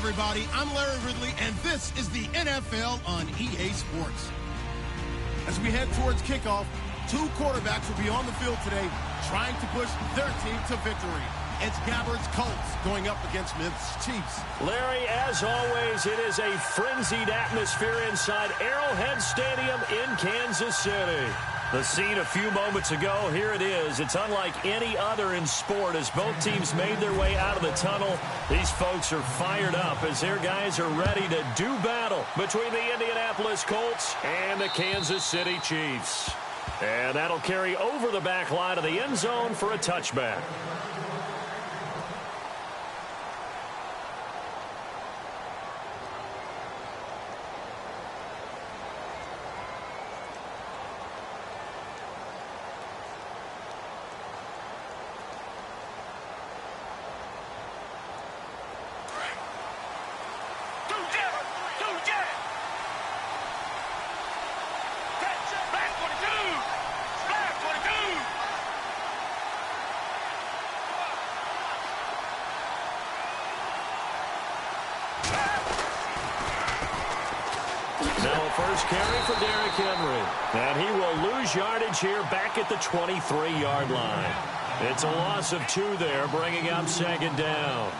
everybody. I'm Larry Ridley, and this is the NFL on EA Sports. As we head towards kickoff, two quarterbacks will be on the field today trying to push their team to victory. It's Gabbard's Colts going up against Smith's Chiefs. Larry, as always, it is a frenzied atmosphere inside Arrowhead Stadium in Kansas City. The scene a few moments ago, here it is. It's unlike any other in sport as both teams made their way out of the tunnel. These folks are fired up as their guys are ready to do battle between the Indianapolis Colts and the Kansas City Chiefs. And that'll carry over the back line of the end zone for a touchback. Now a first carry for Derrick Henry. And he will lose yardage here back at the 23-yard line. It's a loss of 2 there, bringing up second down.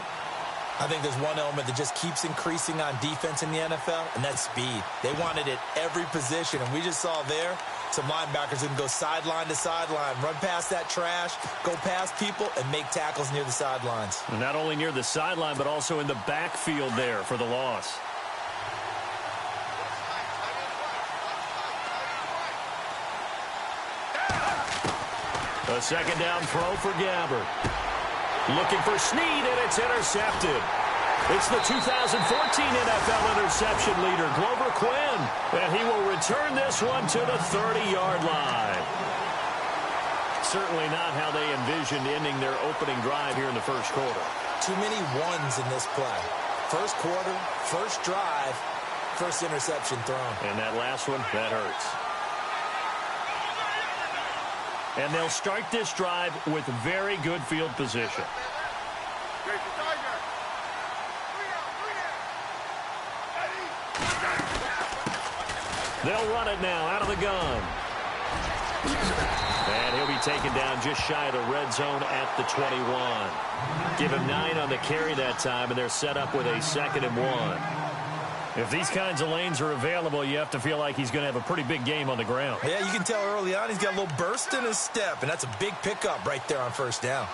I think there's one element that just keeps increasing on defense in the NFL, and that's speed. They want it at every position, and we just saw there some linebackers who can go sideline to sideline, run past that trash, go past people, and make tackles near the sidelines. And not only near the sideline, but also in the backfield there for the loss. A second down throw for Gabbard. Looking for Snead, and it's intercepted. It's the 2014 NFL interception leader, Glover Quinn. And he will return this one to the 30-yard line. Certainly not how they envisioned ending their opening drive here in the first quarter. Too many ones in this play. First quarter, first drive, first interception thrown. And that last one, that hurts. And they'll start this drive with very good field position. They'll run it now out of the gun. And he'll be taken down just shy of the red zone at the 21. Give him 9 on the carry that time, and they're set up with a 2nd and 1. If these kinds of lanes are available, you have to feel like he's going to have a pretty big game on the ground. Yeah, you can tell early on he's got a little burst in his step, and that's a big pickup right there on first down.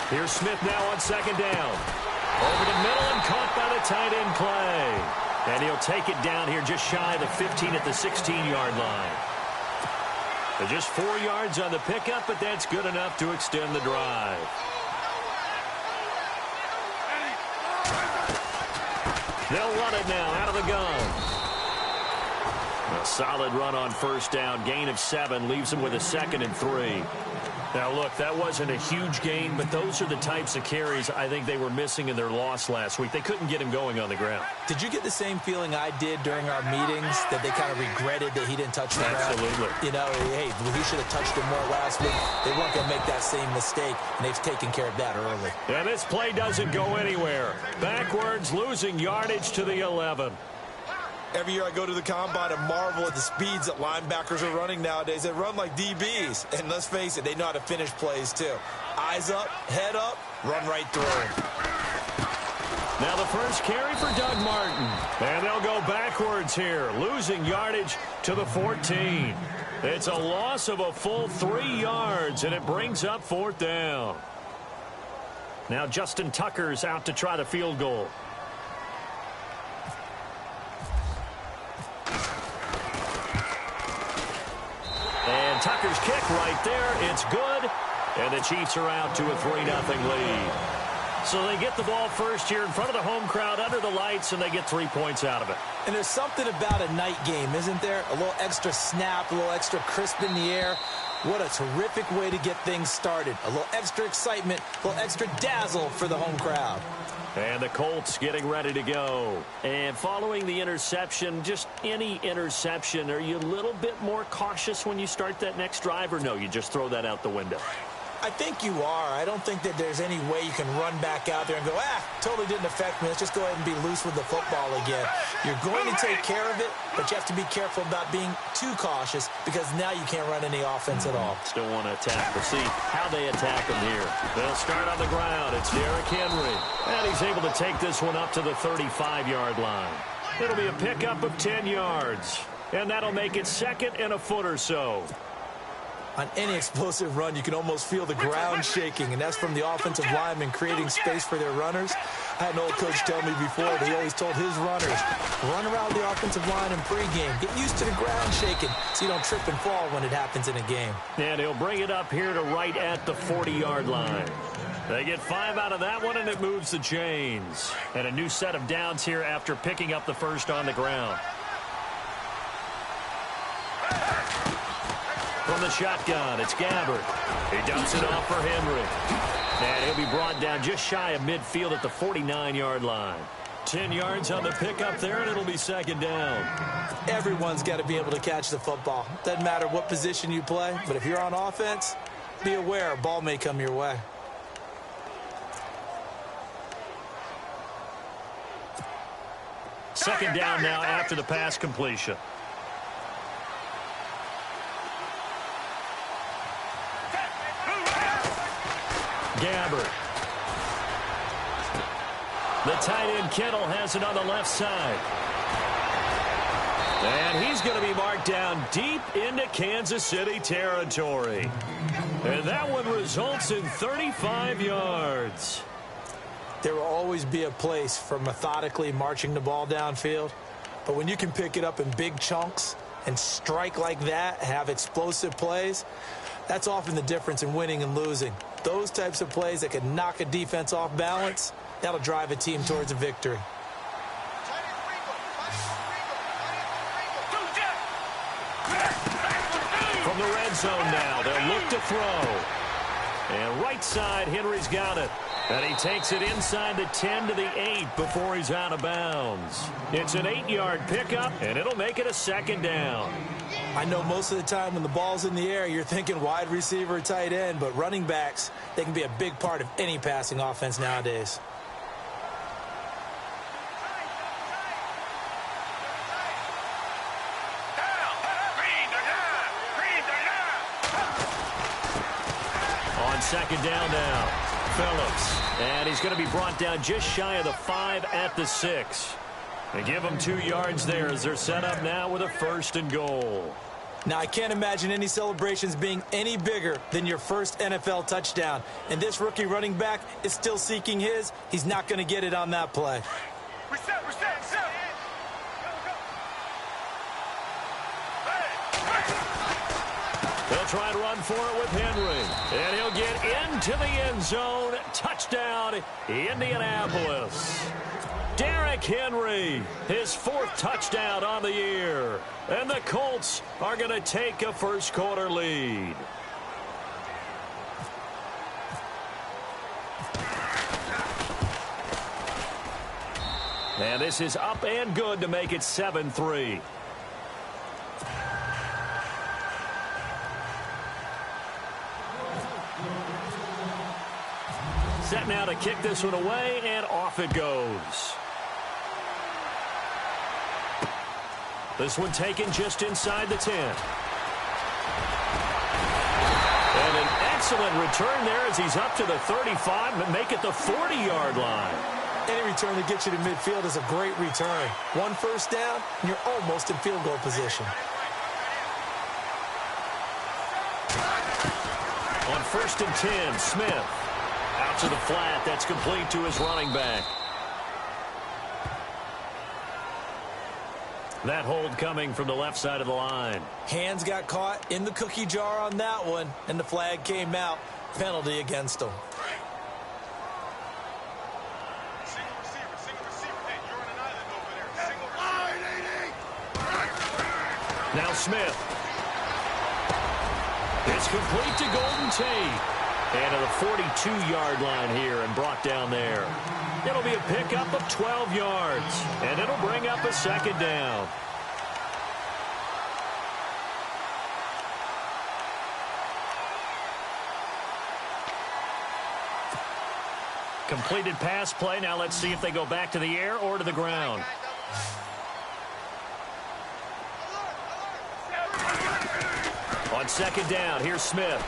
Here's Smith now on second down. Over the middle and caught by the tight end Clay. And he'll take it down here just shy of the 15 at the 16-yard line. So just 4 yards on the pickup, but that's good enough to extend the drive. They'll run it now out of the gun. A solid run on first down. Gain of 7 leaves them with a 2nd and 3. Now, look, that wasn't a huge gain, but those are the types of carries I think they were missing in their loss last week. They couldn't get him going on the ground. Did you get the same feeling I did during our meetings, that they kind of regretted that he didn't touch the ground? Absolutely. You know, hey, he should have touched him more last week. They weren't going to make that same mistake, and they've taken care of that early. And this play doesn't go anywhere. Backwards, losing yardage to the 11. Every year I go to the combine and marvel at the speeds that linebackers are running nowadays. They run like DBs. And let's face it, they know how to finish plays too. Eyes up, head up, run right through. Now the first carry for Doug Martin. And they'll go backwards here, losing yardage to the 14. It's a loss of a full 3 yards, and it brings up 4th down. Now Justin Tucker's out to try the field goal. And Tucker's kick right there. It's good. And the Chiefs are out to a 3-0 lead. So they get the ball first here in front of the home crowd under the lights, and they get 3 points out of it. And there's something about a night game, isn't there? A little extra snap, a little extra crisp in the air. What a terrific way to get things started. A little extra excitement, a little extra dazzle for the home crowd. And the Colts getting ready to go. And following the interception, just any interception, are you a little bit more cautious when you start that next drive, or no, you just throw that out the window? I think you are. I don't think that there's any way you can run back out there and go, totally didn't affect me. Let's just go ahead and be loose with the football again. You're going to take care of it, but you have to be careful about being too cautious because now you can't run any offense at all. Still want to attack. We'll see how they attack him here. They'll start on the ground. It's Derrick Henry. And he's able to take this one up to the 35-yard line. It'll be a pickup of 10 yards. And that'll make it second and a foot or so. On any explosive run, you can almost feel the ground shaking, and that's from the offensive linemen creating space for their runners. I had an old coach tell me before that he always told his runners, run around the offensive line in pregame. Get used to the ground shaking so you don't trip and fall when it happens in a game. And he'll bring it up here to right at the 40-yard line. They get 5 out of that one, and it moves the chains. And a new set of downs here after picking up the first on the ground. From the shotgun, it's Gabbert. He dumps it off for Henry. And he'll be brought down just shy of midfield at the 49-yard line. 10 yards on the pickup there, and it'll be second down. Everyone's got to be able to catch the football. Doesn't matter what position you play, but if you're on offense, be aware a ball may come your way. Second down now after the pass completion. Gabbert. The tight end Kittle has it on the left side. And he's going to be marked down deep into Kansas City territory. And that one results in 35 yards. There will always be a place for methodically marching the ball downfield. But when you can pick it up in big chunks and strike like that, have explosive plays, that's often the difference in winning and losing. Those types of plays that can knock a defense off balance, that'll drive a team towards a victory. From the red zone now, they'll look to throw. And right side, Henry's got it. And he takes it inside the 10 to the 8 before he's out of bounds. It's an 8-yard pickup, and it'll make it a second down. I know most of the time when the ball's in the air, you're thinking wide receiver, tight end, but running backs, they can be a big part of any passing offense nowadays. On second down now, Phillips. And he's going to be brought down just shy of the 5 at the 6. They give him 2 yards there as they're set up now with a 1st and goal. Now, I can't imagine any celebrations being any bigger than your first NFL touchdown. And this rookie running back is still seeking his. He's not going to get it on that play. Reset. They'll try to run for it with Henry. And he'll get into the end zone. Touchdown, Indianapolis. Derrick Henry, his 4th touchdown on the year. And the Colts are going to take a first-quarter lead. And this is up and good to make it 7-3. Set now to kick this one away, and off it goes. This one taken just inside the 10. And an excellent return there as he's up to the 35, but make it the 40-yard line. Any return that gets you to midfield is a great return. 1 first down, and you're almost in field goal position. On 1st and 10, Smith. Out to the flat. That's complete to his running back. That hold coming from the left side of the line. Hands got caught in the cookie jar on that one, and the flag came out. Penalty against him. Now Smith. It's complete to Golden Tate. And to the 42-yard line here and brought down there. It'll be a pickup of 12 yards. And it'll bring up a second down. Completed pass play. Now let's see if they go back to the air or to the ground. On second down, here's Smith.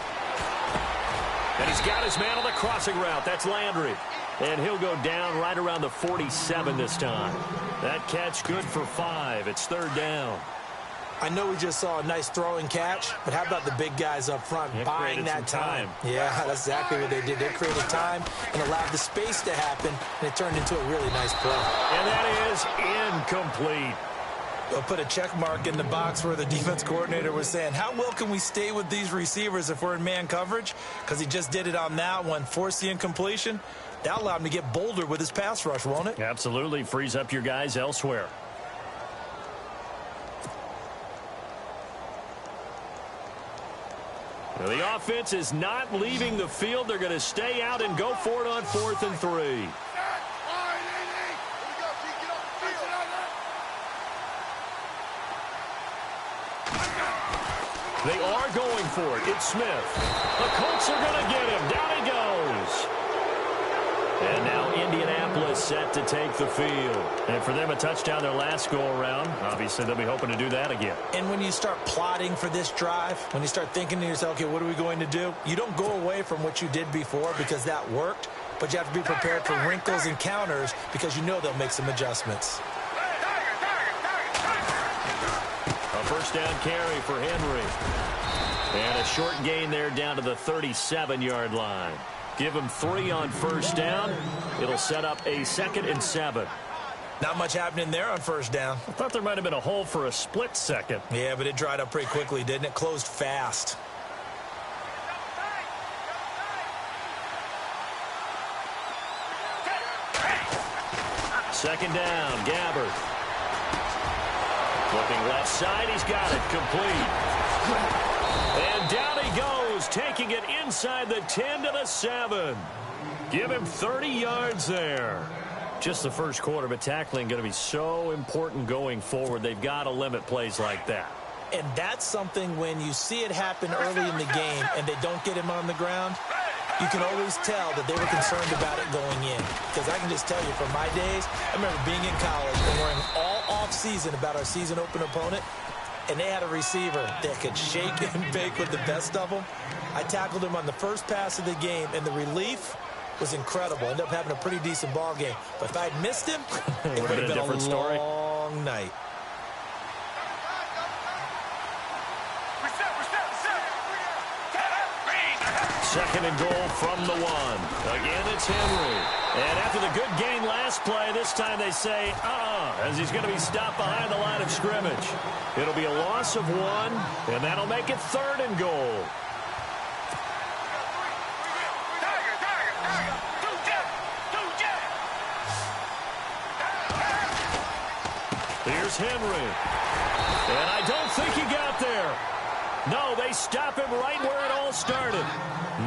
And he's got his man on the crossing route. That's Landry. And he'll go down right around the 47 this time. That catch good for 5. It's third down. I know we just saw a nice throwing catch, but how about the big guys up front buying that time? Yeah, that's exactly what they did. They created time and allowed the space to happen, and it turned into a really nice play. And that is incomplete. They'll put a check mark in the box where the defense coordinator was saying, how well can we stay with these receivers if we're in man coverage? Because he just did it on that one, forced the incompletion. That'll allow him to get bolder with his pass rush, won't it? Absolutely. Frees up your guys elsewhere. Well, the offense is not leaving the field. They're going to stay out and go for it on 4th and 3. They are going for it. It's Smith. The Colts are going to get him. Down he goes. And now Indianapolis set to take the field. And for them, a touchdown their last go-around. Obviously, they'll be hoping to do that again. And when you start plotting for this drive, when you start thinking to yourself, okay, what are we going to do? You don't go away from what you did before because that worked, but you have to be prepared for wrinkles and counters because you know they'll make some adjustments. A first down carry for Henry. And a short gain there down to the 37-yard line. Give him 3 on first down. It'll set up a 2nd and 7. Not much happening there on first down. I thought there might have been a hole for a split second. Yeah, but it dried up pretty quickly, didn't it? Closed fast. Second down, Gabbard. Looking left side, he's got it, complete. And down he goes, taking it inside the 10 to the 7. Give him 30 yards there. Just the first quarter, but tackling going to be so important going forward. They've got to limit plays like that. And that's something when you see it happen early in the game and they don't get him on the ground, you can always tell that they were concerned about it going in. Because I can just tell you from my days, I remember being in college and worrying all off-season about our season open opponent, and they had a receiver that could shake and bake with the best of them. I tackled him on the first pass of the game, and the relief was incredible. Ended up having a pretty decent ball game. But if I'd missed him, it would have been a long night. Second and goal from the 1. Again, it's Henry. And after the good gain last play, this time they say, as he's going to be stopped behind the line of scrimmage. It'll be a loss of 1, and that'll make it 3rd and goal. Here's Henry. And I don't think he got there. No, they stop him right where it all started.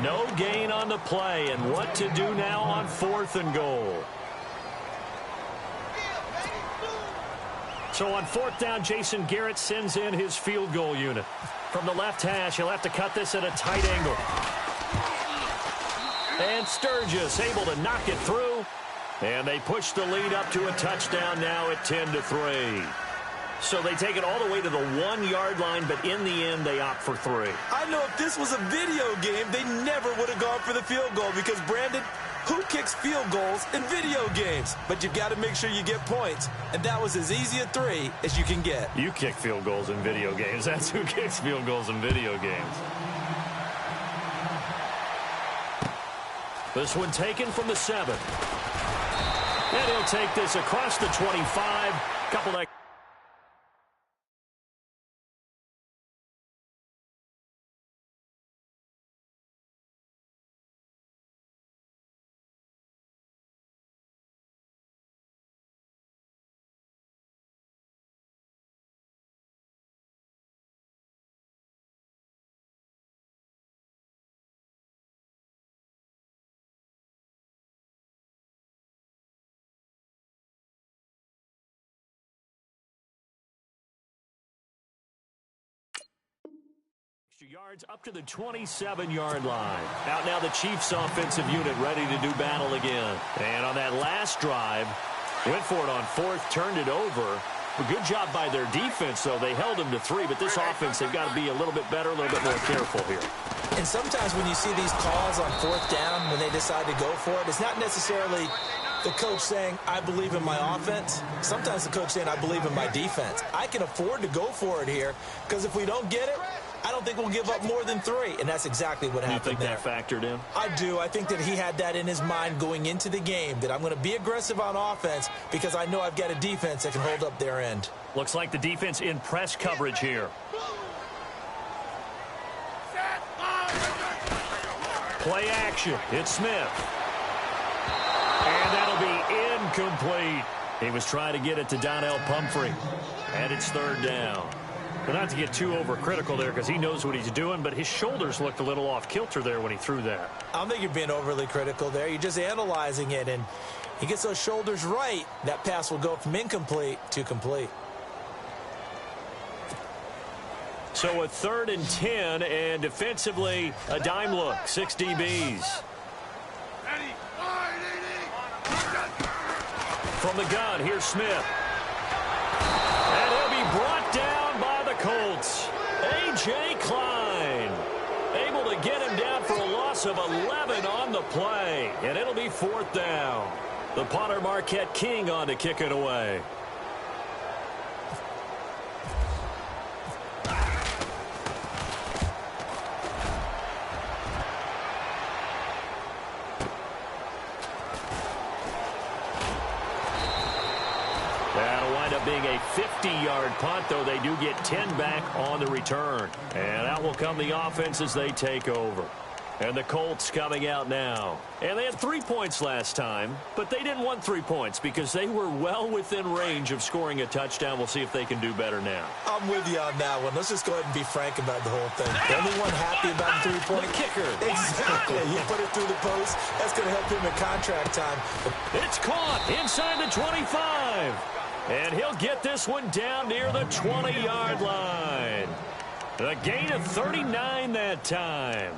No gain on the play, and what to do now on 4th and goal. So on 4th down, Jason Garrett sends in his field goal unit. From the left hash, he'll have to cut this at a tight angle. And Sturgis able to knock it through. And they push the lead up to a touchdown now at 10-3. So they take it all the way to the 1-yard line, but in the end, they opt for 3. I know if this was a video game, they never would have gone for the field goal because, Brandon, who kicks field goals in video games? But you've got to make sure you get points, and that was as easy a 3 as you can get. You kick field goals in video games. That's who kicks field goals in video games. This one taken from the 7. And he'll take this across the 25. Couple of Yards up to the 27-yard line. Out now the Chiefs offensive unit ready to do battle again. And on that last drive, went for it on fourth, turned it over. A good job by their defense, though. They held them to 3, but this offense, they've got to be a little bit better, a little bit more careful here. And sometimes when you see these calls on fourth down, when they decide to go for it, it's not necessarily the coach saying, I believe in my offense. Sometimes the coach saying, I believe in my defense. I can afford to go for it here because if we don't get it, I don't think we'll give up more than 3. And that's exactly what happened there. You think that factored in? I do. I think that he had that in his mind going into the game, that I'm going to be aggressive on offense because I know I've got a defense that can hold up their end. Looks like the defense in press coverage here. Play action. It's Smith. And that'll be incomplete. He was trying to get it to Donnell Pumphrey. And it's third down. But not to get too overcritical there because he knows what he's doing, but his shoulders looked a little off kilter there when he threw that. I don't think you're being overly critical there. You're just analyzing it, and he gets those shoulders right. That pass will go from incomplete to complete. So a 3rd and 10, and defensively, a dime look, 6 DBs. From the gun, here's Smith. And he'll be brought down by the Colts. A.J. Klein able to get him down for a loss of 11 on the play. And it'll be 4th down. The punter Marquette King on to kick it away. That'll wind up being a 50-yard punt, though they do get 10 back on the return. And out will come the offense as they take over. And the Colts coming out now. And they had 3 points last time, but they didn't want 3 points because they were well within range of scoring a touchdown. We'll see if they can do better now. I'm with you on that one. Let's just go ahead and be frank about the whole thing. The only one happy about the 3-point the kicker. Exactly. You put it through the post. That's going to help him in contract time. It's caught inside the 25. And he'll get this one down near the 20-yard line. A gain of 39 that time.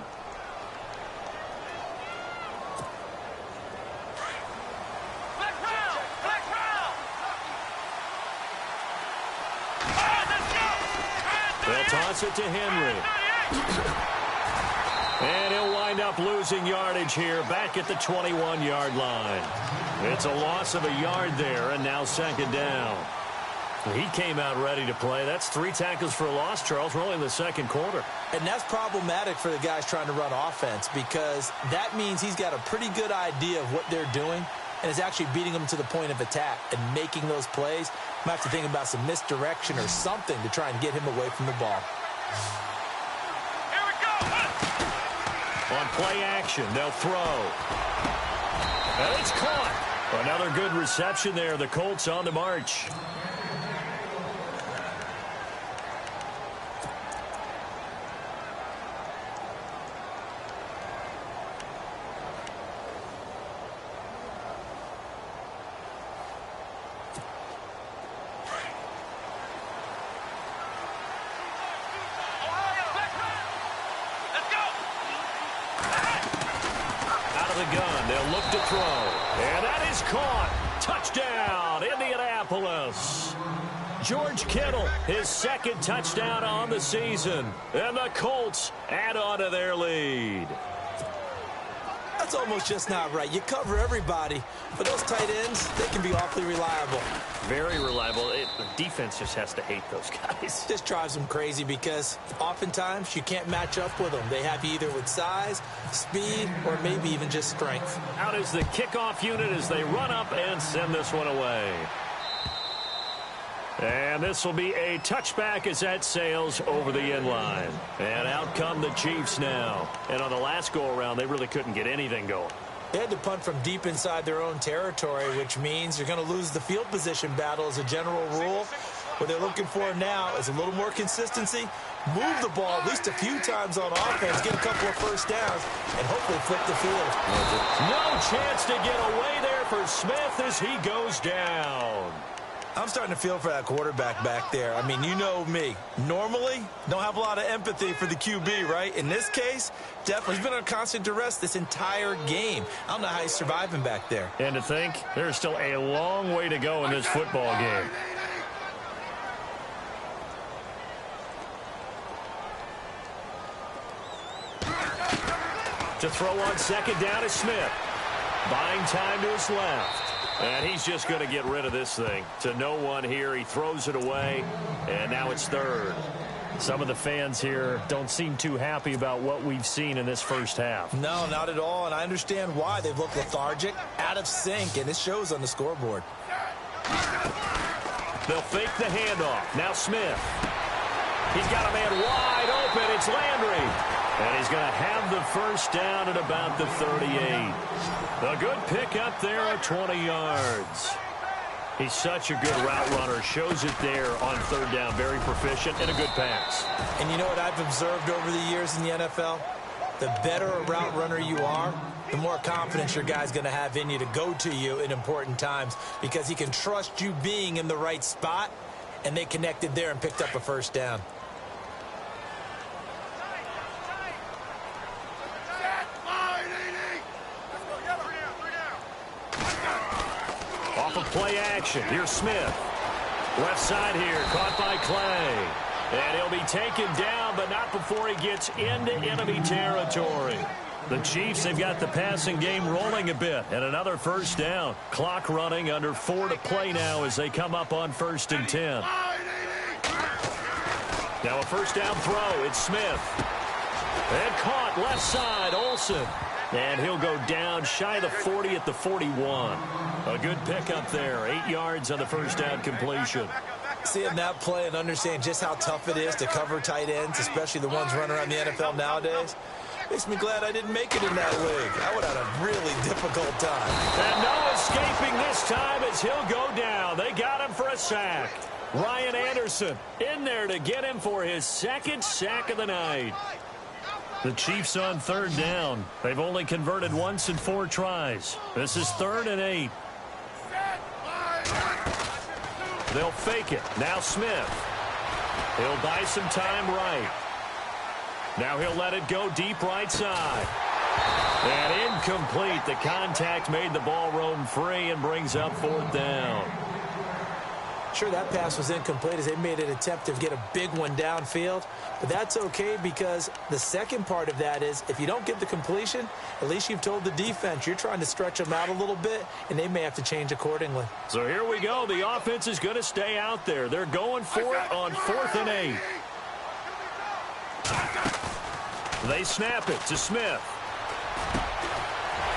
They'll toss it to Henry. And he'll wind up losing yardage here back at the 21-yard line. It's a loss of a yard there, and now 2nd down. He came out ready to play. That's 3 tackles for a loss, Charles. We're only in the 2nd quarter. And that's problematic for the guys trying to run offense because that means he's got a pretty good idea of what they're doing and is actually beating them to the point of attack and making those plays. Might have to think about some misdirection or something to try and get him away from the ball. Here we go. On play action, they'll throw. And it's caught. Another good reception there. The Colts on the march. They'll look to throw. And that is caught. Touchdown, Indianapolis. George Kittle, his 2nd touchdown on the season. And the Colts add on to their lead. That's almost just not right. You cover everybody, but those tight ends, they can be awfully reliable. Very reliable. The defense just has to hate those guys. This drives them crazy because oftentimes you can't match up with them. They have you either with size, speed, or maybe even just strength. Out is the kickoff unit as they run up and send this one away. And this will be a touchback as that sails over the end line. And out come the Chiefs now. And on the last go-around, they really couldn't get anything going. They had to punt from deep inside their own territory, which means you're going to lose the field position battle as a general rule. What they're looking for now is a little more consistency, move the ball at least a few times on offense, get a couple of first downs, and hopefully flip the field. No chance to get away there for Smith as he goes down. I'm starting to feel for that quarterback back there. I mean, you know me. Normally, don't have a lot of empathy for the QB, right? In this case, definitely he's been on constant duress this entire game. I don't know how he's surviving back there. And to think, there's still a long way to go in this football game. To throw on second down is Smith. Buying time to his left. And he's just going to get rid of this thing. To no one here. He throws it away. And now it's third. Some of the fans here don't seem too happy about what we've seen in this first half. No, not at all. And I understand why. They've looked lethargic, out of sync, and it shows on the scoreboard. They'll fake the handoff. Now Smith. He's got a man wide open. It's Landry. And he's going to have the first down at about the 38. A good pick up there at 20 yards. He's such a good route runner. Shows it there on third down. Very proficient and a good pass. And you know what I've observed over the years in the NFL? The better a route runner you are, the more confidence your guy's going to have in you to go to you in important times because he can trust you being in the right spot, and they connected there and picked up a first down. Play action. Here's Smith. Left side here. Caught by Clay. And he'll be taken down, but not before he gets into enemy territory. The Chiefs, they've got the passing game rolling a bit. And another first down. Clock running under 4 to play now as they come up on 1st and 10. Now a first down throw. It's Smith. And caught left side. Olsen. And he'll go down shy of the 40 at the 41. A good pickup there. 8 yards on the first down completion. Seeing that play and understand just how tough it is to cover tight ends, especially the ones running around the NFL nowadays, makes me glad I didn't make it in that league. I would have had a really difficult time. And no escaping this time as he'll go down. They got him for a sack. Ryan Anderson in there to get him for his second sack of the night. The Chiefs on third down. They've only converted once in 4 tries. This is 3rd and 8. They'll fake it. Now Smith. He'll buy some time right. Now he'll let it go deep right side. And incomplete. The contact made the ball roam free and brings up 4th down. Sure, that pass was incomplete as they made an attempt to get a big one downfield. But that's okay because the second part of that is if you don't get the completion, at least you've told the defense you're trying to stretch them out a little bit, and they may have to change accordingly. So here we go. The offense is going to stay out there. They're going for it on 4th and 8. They snap it to Smith.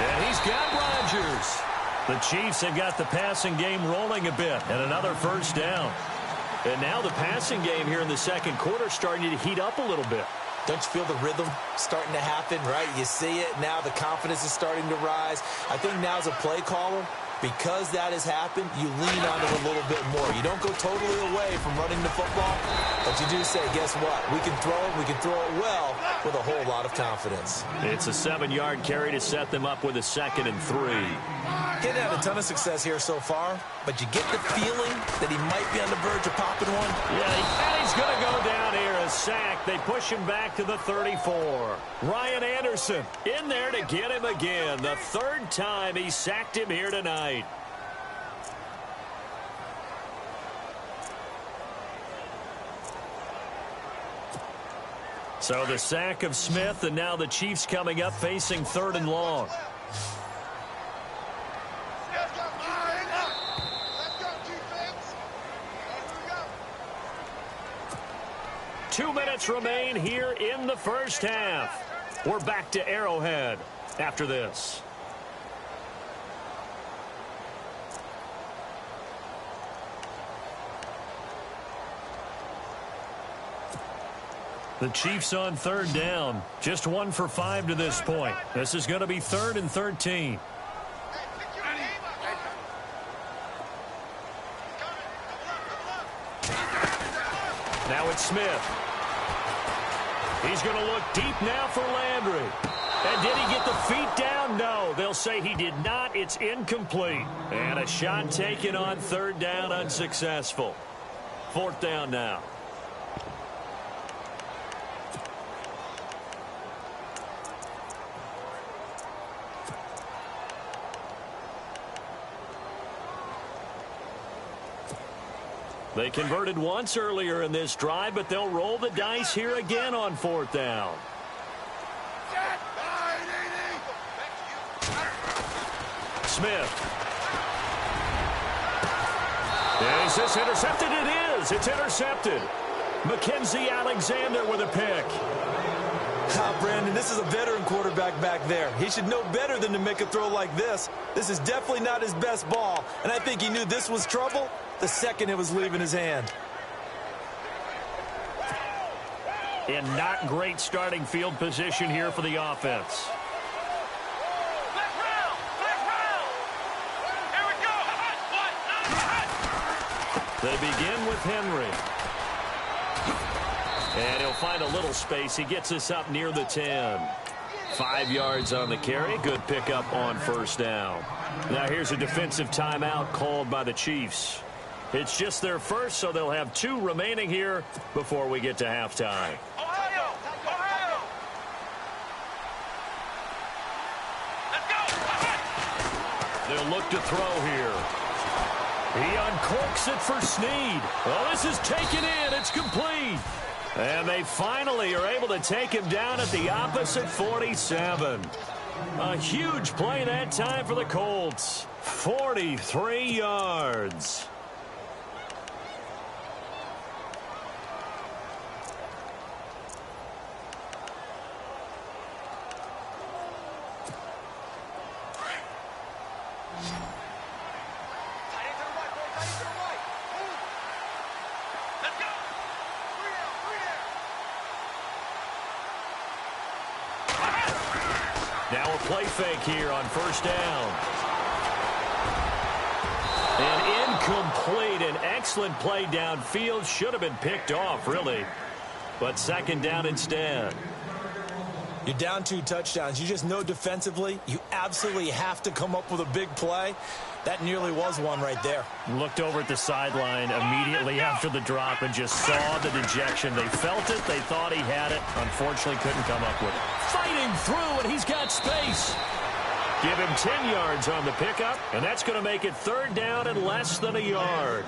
And he's got Rodgers. The Chiefs have got the passing game rolling a bit, and another first down. And now the passing game here in the second quarter starting to heat up a little bit. Don't you feel the rhythm starting to happen, right? You see it now. The confidence is starting to rise. I think now as a play caller, because that has happened, you lean on it a little bit more. You don't go totally away from running the football, but you do say, guess what? We can throw it. We can throw it well with a whole lot of confidence. It's a 7-yard carry to set them up with a 2nd and 3. Getting had a ton of success here so far, but you get the feeling that he might be on the verge of popping one. Yeah, and he's going to go down here, a sack. They push him back to the 34. Ryan Anderson in there to get him again. The 3rd time he sacked him here tonight. So the sack of Smith, and now the Chiefs coming up facing 3rd and long. Two minutes remain here in the first half. We're back to Arrowhead after this. The Chiefs on 3rd down. Just 1 for 5 to this point. This is going to be 3rd and 13. Now it's Smith. He's going to look deep now for Landry. And did he get the feet down? No, they'll say he did not. It's incomplete. And a shot taken on third down, unsuccessful. Fourth down now. They converted once earlier in this drive, but they'll roll the dice here again on fourth down. Smith. Is this intercepted? It is. It's intercepted. Mackenzie Alexander with a pick. Brandon, this is a veteran quarterback back there. He should know better than to make a throw like this. This is definitely not his best ball, and I think he knew this was trouble the second it was leaving his hand. And not great starting field position here for the offense. They begin with Henry. And he'll find a little space. He gets us up near the 10. 5 yards on the carry. Good pickup on first down. Now here's a defensive timeout called by the Chiefs. It's just their first, so they'll have 2 remaining here before we get to halftime. Ohio! Ohio! Let's go! They'll look to throw here. He uncorks it for Snead. Well, this is taken in. It's complete. And they finally are able to take him down at the opposite 47. A huge play that time for the Colts. 43 yards. Now a play fake here on first down. And incomplete. An excellent play downfield. Should have been picked off, really. But second down instead. You're down 2 touchdowns. You just know defensively you absolutely have to come up with a big play. That nearly was one right there. Looked over at the sideline immediately after the drop and just saw the dejection. They felt it. They thought he had it. Unfortunately, couldn't come up with it. Fighting through, and he's got space. Give him 10 yards on the pickup, and that's going to make it third down and less than a yard.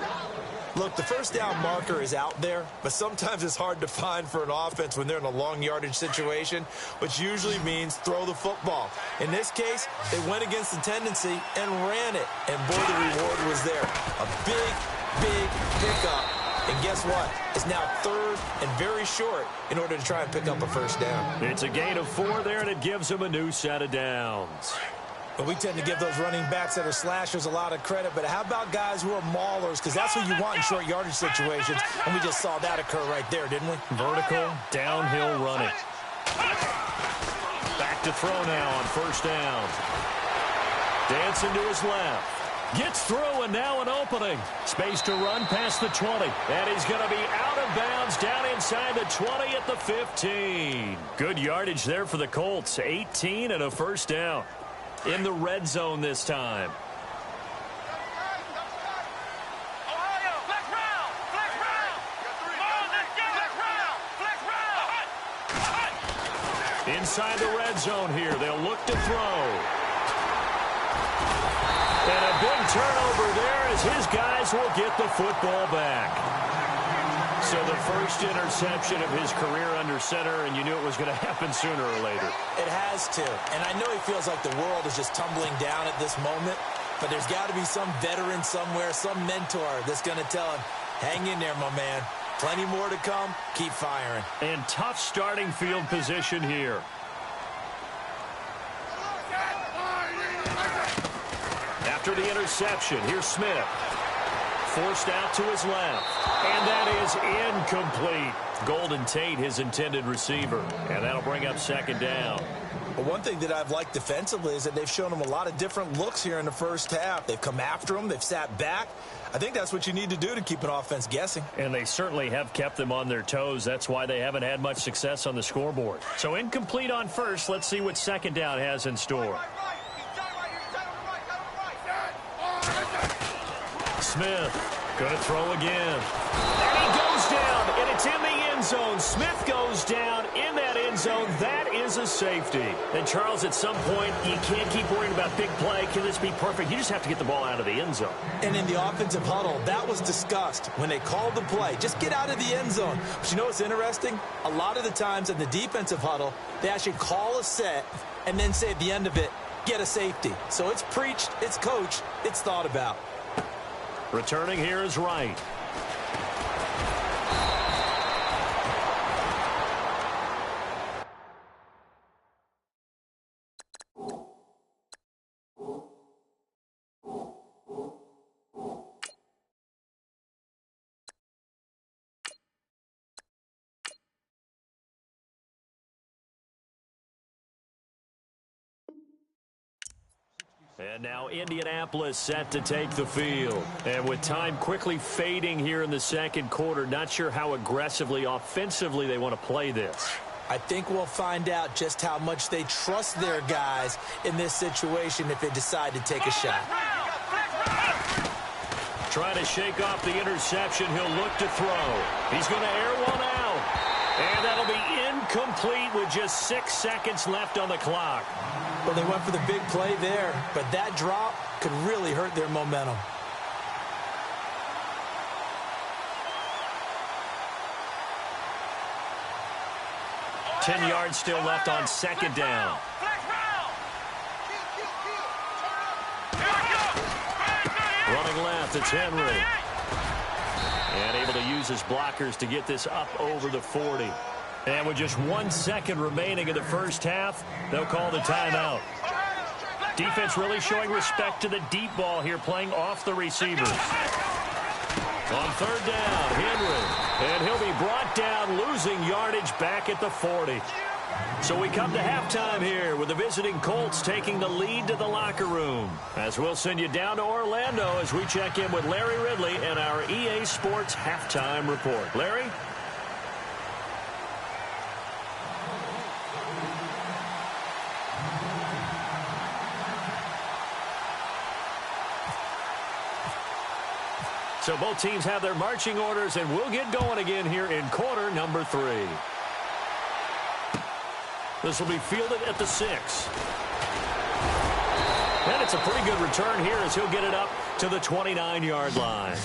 Look, the first down marker is out there, but sometimes it's hard to find for an offense when they're in a long yardage situation, which usually means throw the football. In this case, they went against the tendency and ran it, and boy, the reward was there. A big, big pickup. And guess what? It's now third and very short in order to try and pick up a first down. It's a gain of 4 there, and it gives them a new set of downs. But we tend to give those running backs that are slashers a lot of credit. But how about guys who are maulers? Because that's what you want in short yardage situations. And we just saw that occur right there, didn't we? Vertical, downhill running. Back to throw now on first down. Dancing to his left. Gets through, and now an opening. Space to run past the 20. And he's going to be out of bounds down inside the 20 at the 15. Good yardage there for the Colts. 18 and a first down. In the red zone this time. Ohio! Flex round! Flex round! Come on, let's go! Flex round! Inside the red zone here. They'll look to throw. And a big turnover there as his guys will get the football back. So the first interception of his career under center, and you knew it was going to happen sooner or later. It has to. And I know he feels like the world is just tumbling down at this moment, but there's got to be some veteran somewhere, some mentor that's going to tell him, hang in there, my man. Plenty more to come. Keep firing. And tough starting field position here. After the interception, here's Smith. Forced out to his left. And that is incomplete. Golden Tate, his intended receiver. And that'll bring up second down. But one thing that I've liked defensively is that they've shown them a lot of different looks here in the first half. They've come after them. They've sat back. I think that's what you need to do to keep an offense guessing. And they certainly have kept them on their toes. That's why they haven't had much success on the scoreboard. So incomplete on first. Let's see what second down has in store. Smith going to throw again. And he goes down, and it's in the end zone. Smith goes down in that end zone. That is a safety. And, Charles, at some point, you can't keep worrying about big play. Can this be perfect? You just have to get the ball out of the end zone. And in the offensive huddle, that was discussed when they called the play. Just get out of the end zone. But you know what's interesting? A lot of the times in the defensive huddle, they actually call a set and then say at the end of it, get a safety. So it's preached, it's coached, it's thought about. Returning here is Wright. And now Indianapolis set to take the field. And with time quickly fading here in the second quarter, not sure how aggressively, offensively they want to play this. I think we'll find out just how much they trust their guys in this situation if they decide to take a shot. Trying to shake off the interception. He'll look to throw. He's going to air one out. And that'll be incomplete with just 6 seconds left on the clock. Well, they went for the big play there, but that drop could really hurt their momentum. Ten yards still left on second down. Running left, it's Henry. And able to use his blockers to get this up over the 40. And with just 1 second remaining in the first half, they'll call the timeout. Defense really showing respect to the deep ball here, playing off the receivers. On third down, Henry. And he'll be brought down, losing yardage back at the 40. So we come to halftime here with the visiting Colts taking the lead to the locker room. As we'll send you down to Orlando as we check in with Larry Ridley and our EA Sports halftime report. Larry? So both teams have their marching orders, and we'll get going again here in quarter number 3. This will be fielded at the 6. And it's a pretty good return here as he'll get it up to the 29-yard line.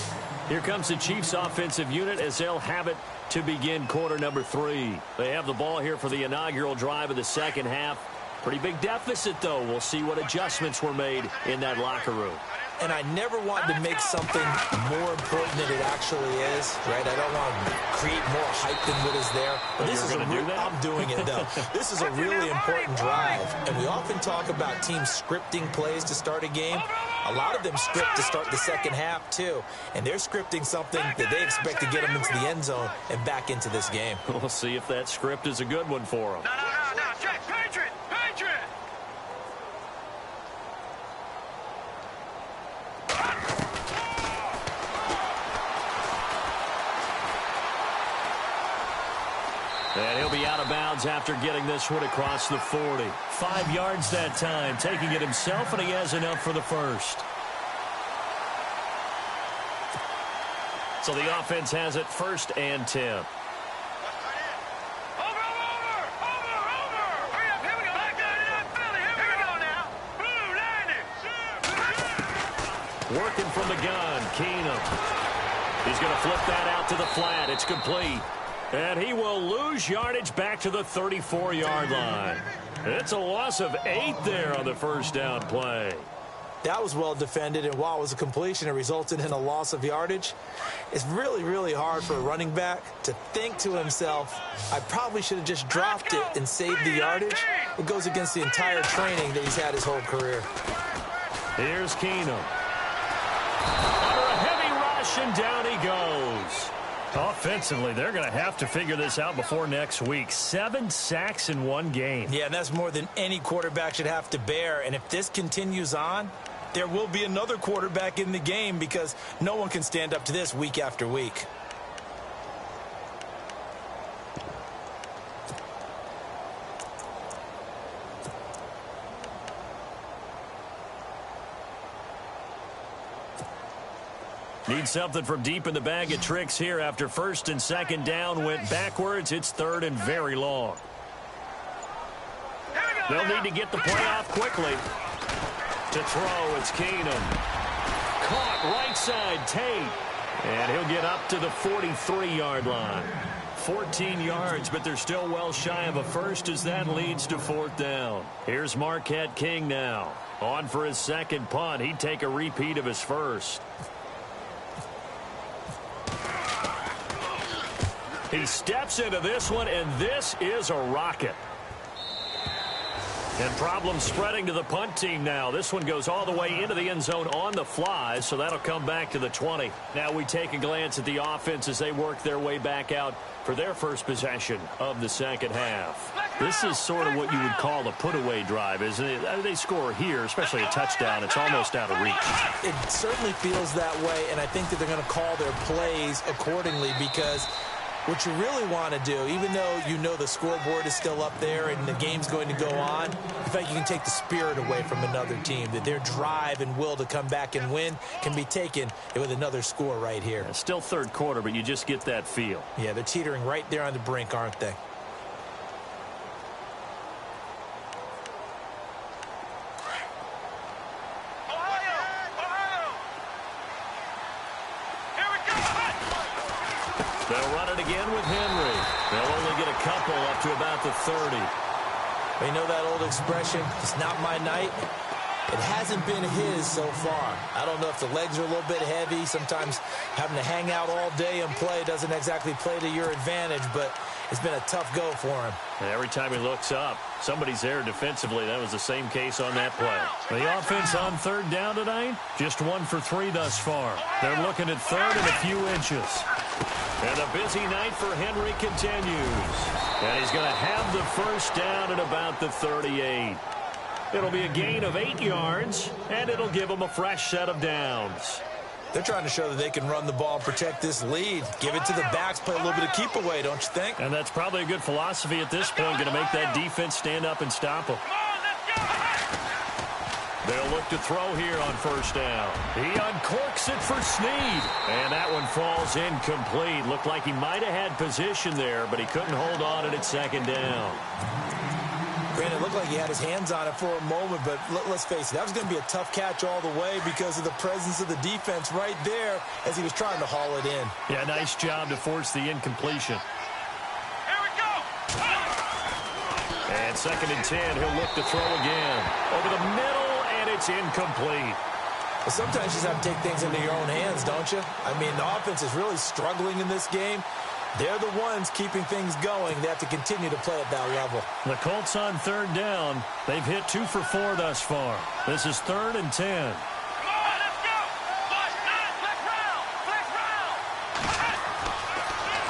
Here comes the Chiefs offensive unit as they'll have it to begin quarter number 3. They have the ball here for the inaugural drive of the second half. Pretty big deficit, though. We'll see what adjustments were made in that locker room. And I never want to make something more important than it actually is, right? I don't want to create more hype than what is there. But this is I'm doing it, though. This is a really important drive. And we often talk about teams scripting plays to start a game. A lot of them script to start the second half, too. And they're scripting something that they expect to get them into the end zone and back into this game. We'll see if that script is a good one for them. No. Jake, Patriot! And he'll be out of bounds after getting this one across the 40. 5 yards that time, taking it himself, and he has enough for the first. So the offense has it 1st and 10. Over! Hurry up, here we go! Back down in Philly, here we go now! Blue, landing! Working from the gun, Keenum. He's going to flip that out to the flat. It's complete. And he will lose yardage back to the 34-yard line. It's a loss of 8 there on the first down play. That was well defended, and while it was a completion, it resulted in a loss of yardage. It's really, really hard for a running back to think to himself, I probably should have just dropped it and saved the yardage. It goes against the entire training that he's had his whole career. Here's Keenum. Under a heavy rush, and down he goes. Offensively, they're going to have to figure this out before next week. 7 sacks in one game. Yeah, and that's more than any quarterback should have to bear. And if this continues on, there will be another quarterback in the game because no one can stand up to this week after week. Need something from deep in the bag of tricks here after first and second down went backwards. It's third and very long. They'll need to get the play off quickly. To throw, it's Keenum. Caught right side, Tate. And he'll get up to the 43-yard line. 14 yards, but they're still well shy of a first as that leads to fourth down. Here's Marquette King now. On for his second punt. He'd take a repeat of his first. He steps into this one, and this is a rocket. And problems spreading to the punt team now. This one goes all the way into the end zone on the fly, so that'll come back to the 20. Now we take a glance at the offense as they work their way back out for their first possession of the second half. This is sort of what you would call a put-away drive, isn't it? They score here, especially a touchdown. It's almost out of reach. It certainly feels that way, and I think that they're going to call their plays accordingly because what you really want to do, even though you know the scoreboard is still up there and the game's going to go on, in fact, you can take the spirit away from another team, that their drive and will to come back and win can be taken with another score right here. It's still third quarter, but you just get that feel. Yeah, they're teetering right there on the brink, aren't they? They'll run it again with Henry. They'll only get a couple up to about the 30. You know that old expression, it's not my night? It hasn't been his so far. I don't know if the legs are a little bit heavy. Sometimes having to hang out all day and play doesn't exactly play to your advantage, but it's been a tough go for him. And every time he looks up, somebody's there defensively. That was the same case on that play. The offense on third down tonight, just 1 for 3 thus far. They're looking at third and a few inches. And a busy night for Henry continues. And he's going to have the first down at about the 38. It'll be a gain of 8 yards, and it'll give them a fresh set of downs. They're trying to show that they can run the ball and protect this lead. Give it to the backs, play a little bit of keep away, don't you think? And that's probably a good philosophy at this point, going to make that defense stand up and stop them. They'll look to throw here on first down. He uncorks it for Snead. And that one falls incomplete. Looked like he might have had position there, but he couldn't hold on at second down. Granted, it looked like he had his hands on it for a moment, but let's face it, that was going to be a tough catch all the way because of the presence of the defense right there as he was trying to haul it in. Yeah, nice job to force the incompletion. Here we go. And second and 10, he'll look to throw again. Over the middle, and it's incomplete. Well, sometimes you just have to take things into your own hands, don't you? I mean, the offense is really struggling in this game. They're the ones keeping things going. They have to continue to play at that level. The Colts on third down. They've hit 2 for 4 thus far. This is third and 10. Come on, let's go. Flex round. Flex round.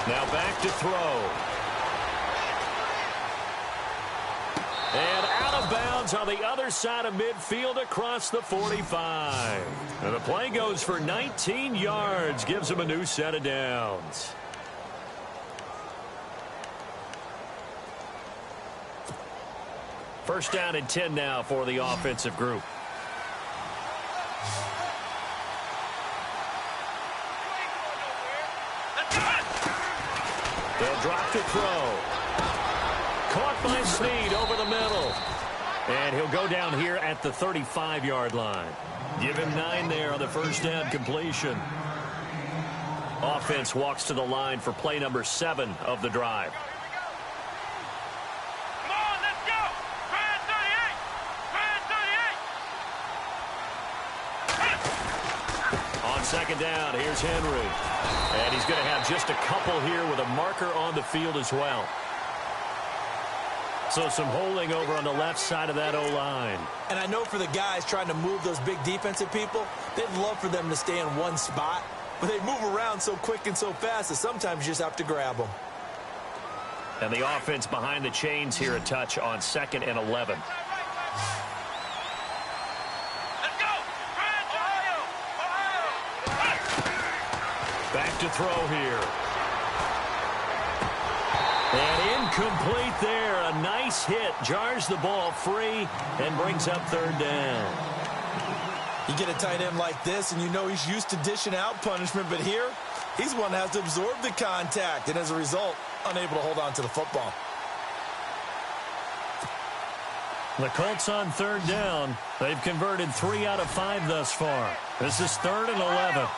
Now back to throw. And out of bounds on the other side of midfield across the 45. And the play goes for 19 yards. Gives them a new set of downs. First down and 10 now for the offensive group. They'll drop to throw. Caught by Snead over the middle. And he'll go down here at the 35-yard line. Give him 9 there on the first down completion. Offense walks to the line for play number 7 of the drive. Second down, here's Henry. And he's going to have just a couple here with a marker on the field as well. So some holding over on the left side of that O-line. And I know for the guys trying to move those big defensive people, they'd love for them to stay in one spot but they move around so quick and so fast that sometimes you just have to grab them. And the offense behind the chains here a touch on 2nd and 11. Let's go! Ohio! Back to throw here. And incomplete there. A nice hit. Jars the ball free and brings up 3rd down. You get a tight end like this, and you know he's used to dishing out punishment, but here, he's one that has to absorb the contact, and as a result, unable to hold on to the football. The Colts on 3rd down. They've converted 3 out of 5 thus far. This is 3rd and 11.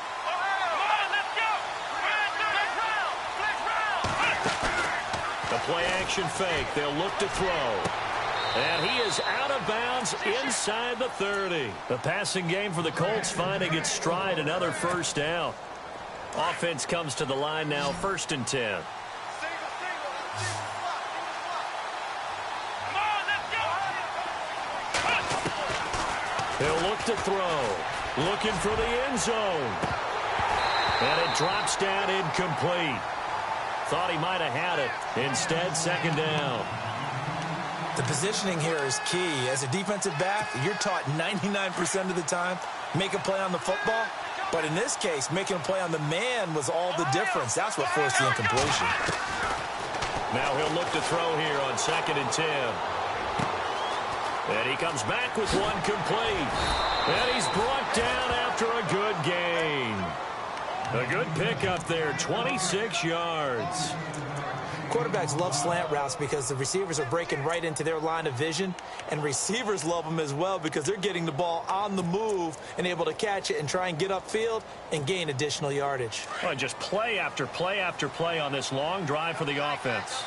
The play action fake. They'll look to throw. And he is out of bounds inside the 30. The passing game for the Colts finding its stride, another 1st down. Offense comes to the line now, 1st and 10. He'll look to throw. Looking for the end zone. And it drops down incomplete. Thought he might have had it. Instead, 2nd down. The positioning here is key. As a defensive back, you're taught 99% of the time, make a play on the football. But in this case, making a play on the man was all the difference. That's what forced the incompletion. Now he'll look to throw here on 2nd and 10. And he comes back with one complete. And he's brought down after a good gain. A good pickup there, 26 yards. Quarterbacks love slant routes because the receivers are breaking right into their line of vision, and receivers love them as well because they're getting the ball on the move and able to catch it and try and get upfield and gain additional yardage. Well, just play after play after play on this long drive for the offense.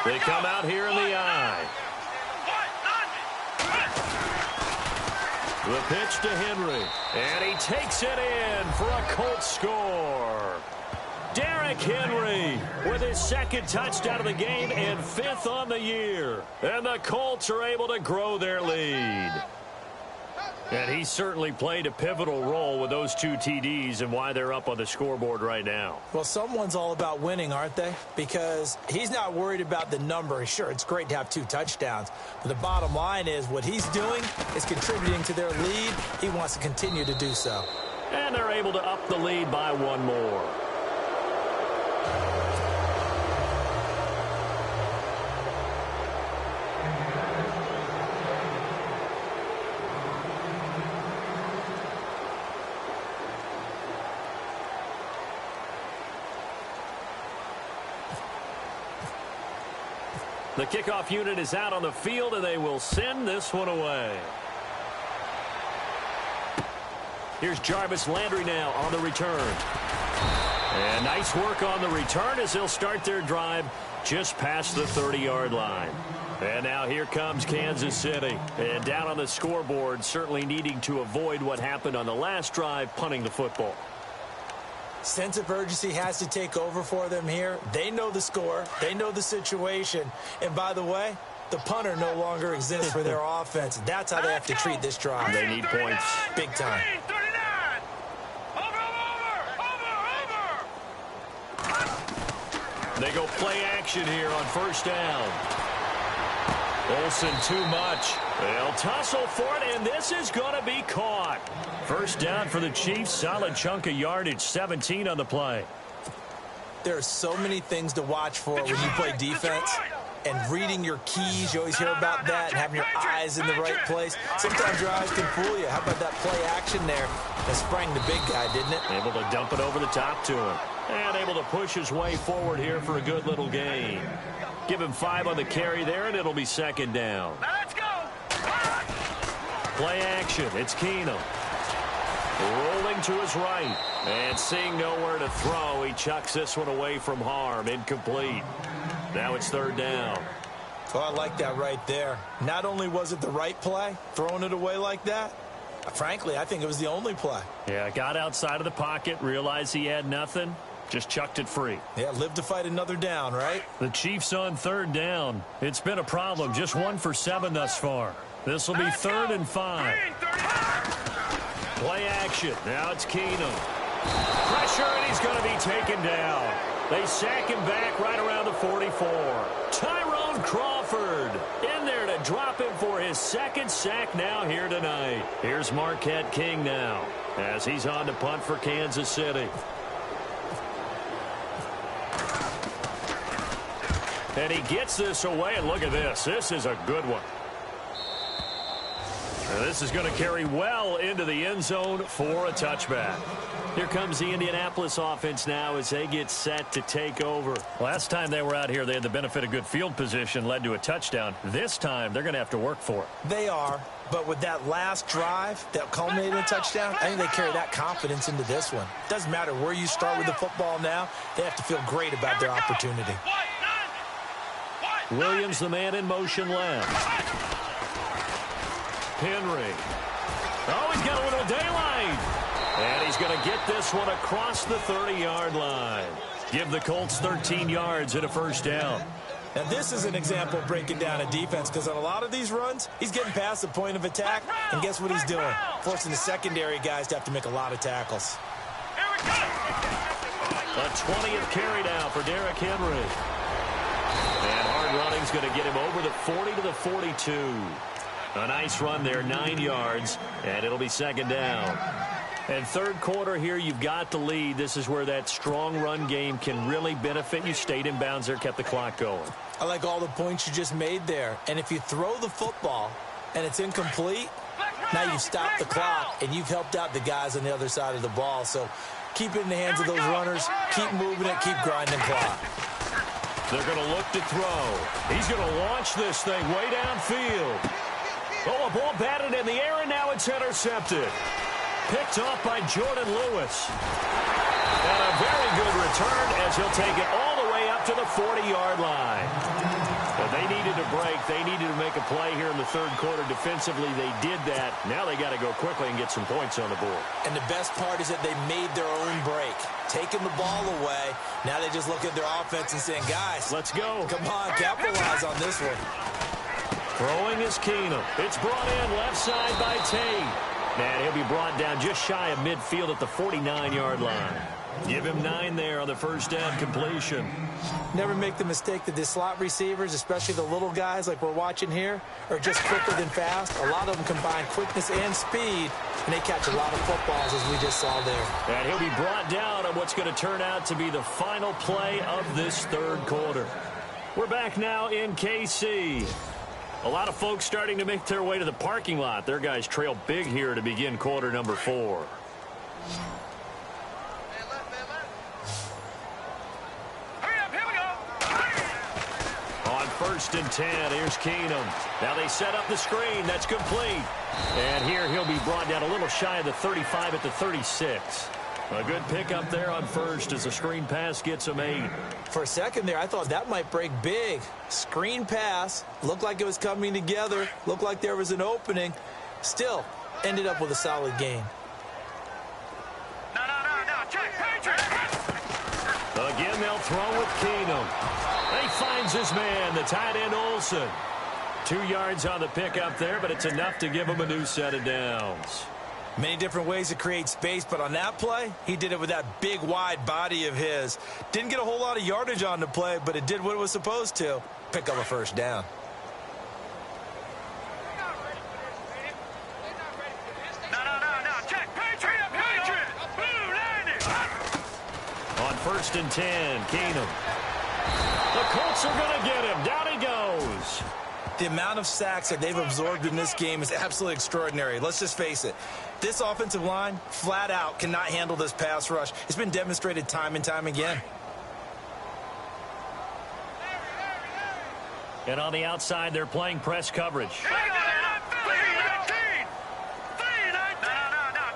They come out here in the eye. The pitch to Henry, and he takes it in for a Colts score. Derrick Henry with his 2nd touchdown of the game and 5th on the year. And the Colts are able to grow their lead. And he certainly played a pivotal role with those 2 TDs and why they're up on the scoreboard right now. Well, someone's all about winning, aren't they? Because he's not worried about the number. Sure, it's great to have 2 touchdowns. But the bottom line is what he's doing is contributing to their lead. He wants to continue to do so. And they're able to up the lead by 1 more. The kickoff unit is out on the field, and they will send this one away. Here's Jarvis Landry now on the return. And nice work on the return as they'll start their drive just past the 30-yard line. And now here comes Kansas City. And down on the scoreboard, certainly needing to avoid what happened on the last drive, punting the football. Sense of urgency has to take over for them here. They know the score. They know the situation. And by the way, the punter no longer exists for their offense. That's how they have to treat this drive. They need points. Big time. 39. Over. They go play action here on 1st down. Olsen too much. They'll tussle for it, and this is going to be caught. 1st down for the Chiefs. Solid chunk of yardage, 17 on the play. There are so many things to watch for when you play defense. And reading your keys, you always hear about that, and having your eyes in the right place. Sometimes your eyes can fool you. How about that play action there that sprang the big guy, didn't it? Able to dump it over the top to him. And able to push his way forward here for a good little gain. Give him 5 on the carry there, and it'll be 2nd down. Let's go. Play action. It's Keenum. Rolling to his right. And seeing nowhere to throw, he chucks this one away from harm. Incomplete. Now it's 3rd down. Oh, I like that right there. Not only was it the right play, throwing it away like that, frankly, I think it was the only play. Yeah, got outside of the pocket, realized he had nothing, just chucked it free. Yeah, live to fight another down, right? The Chiefs on 3rd down. It's been a problem, just 1 for 7 thus far. This will be 3rd and 5. Play action. Now it's Keenum. Pressure, and he's going to be taken down. They sack him back right around the 44. Tyrone Crawford in there to drop him for his second sack now here tonight. Here's Marquette King now as he's on to punt for Kansas City. And he gets this away, and look at this. This is a good one. And this is going to carry well into the end zone for a touchback. Here comes the Indianapolis offense now as they get set to take over. Last time they were out here, they had the benefit of good field position, led to a touchdown. This time, they're going to have to work for it. They are, but with that last drive that culminated in a touchdown, I think they carry that confidence into this one. Doesn't matter where you start with the football now, they have to feel great about their opportunity. Williams, the man in motion left. Henry. Oh, he's got a little daylight. And he's going to get this one across the 30-yard line. Give the Colts 13 yards and a first down. Now, this is an example of breaking down a defense because on a lot of these runs, he's getting past the point of attack, and guess what he's doing? Forcing the secondary guys to have to make a lot of tackles. A 20th carry now for Derrick Henry. And hard running's going to get him over the 40 to the 42. A nice run there, 9 yards, and it'll be second down. And third quarter here, you've got the lead. This is where that strong run game can really benefit you. Stayed in bounds there, kept the clock going. I like all the points you just made there. And if you throw the football and it's incomplete, now you've stopped the clock and you've helped out the guys on the other side of the ball. So keep it in the hands of those runners. Keep moving it. Keep grinding clock. They're going to look to throw. He's going to launch this thing way downfield. Oh, a ball batted in the air, and now it's intercepted. Picked off by Jordan Lewis. And a very good return as he'll take it all the way up to the 40-yard line. But they needed to break. They needed to make a play here in the third quarter. Defensively, they did that. Now they got to go quickly and get some points on the board. And the best part is that they made their own break. Taking the ball away. Now they just look at their offense and saying, guys, let's go. Come on, capitalize on this one. Throwing is Keenum. It's brought in left side by Tate. And he'll be brought down just shy of midfield at the 49-yard line. Give him 9 there on the first down completion. Never make the mistake that the slot receivers, especially the little guys like we're watching here, are just quicker than fast. A lot of them combine quickness and speed, and they catch a lot of footballs as we just saw there. And he'll be brought down on what's going to turn out to be the final play of this third quarter. We're back now in KC. A lot of folks starting to make their way to the parking lot. Their guys trail big here to begin quarter number 4. On first and 10, here's Keenum. Now they set up the screen. That's complete. And here he'll be brought down a little shy of the 35 at the 36. A good pickup there on first as the screen pass gets him 8. For a second there, I thought that might break big. Screen pass. Looked like it was coming together. Looked like there was an opening. Still, ended up with a solid gain. No, check, Again, they'll throw with Keenum. He finds his man, the tight end Olsen. 2 yards on the pickup there, but it's enough to give him a new set of downs. Many different ways to create space, but on that play, he did it with that big, wide body of his. Didn't get a whole lot of yardage on the play, but it did what it was supposed to. Pick up a first down. Check, Patriot. Blue landing. On first and 10, Keenum. The Colts are going to get him. Down he goes. The amount of sacks that they've absorbed in this game is absolutely extraordinary. Let's just face it. This offensive line, flat out, cannot handle this pass rush. It's been demonstrated time and time again. And on the outside, they're playing press coverage.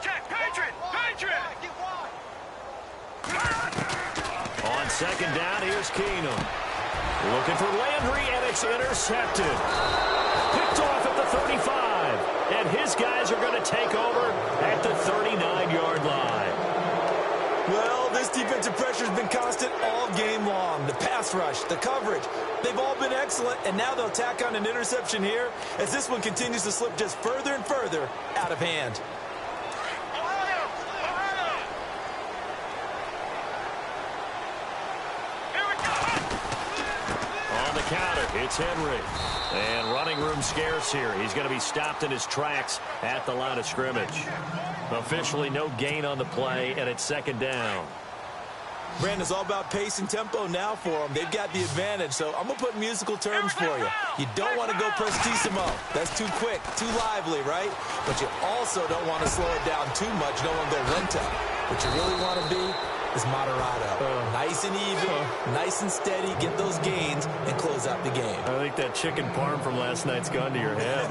Check, Patriot. On second down, here's Keenum. Looking for Landry, and it's intercepted. Picked off at the 35. And his guys are going to take over at the 39-yard line. Well, this defensive pressure has been constant all game long. The pass rush, the coverage, they've all been excellent, and now they'll tack on an interception here as this one continues to slip just further and further out of hand. counter. It's Henry. And running room scarce here. He's going to be stopped in his tracks at the line of scrimmage. Officially no gain on the play, and it's second down. Brandon, it's all about pace and tempo now for them. They've got the advantage, so I'm going to put musical terms for you. You don't want to go prestissimo. That's too quick, too lively, right? But you also don't want to slow it down too much. You don't want to go lento. What you really want to be is moderato. Nice and even, nice and steady, get those gains, and close out the game. I think that chicken parm from last night's gone to your head.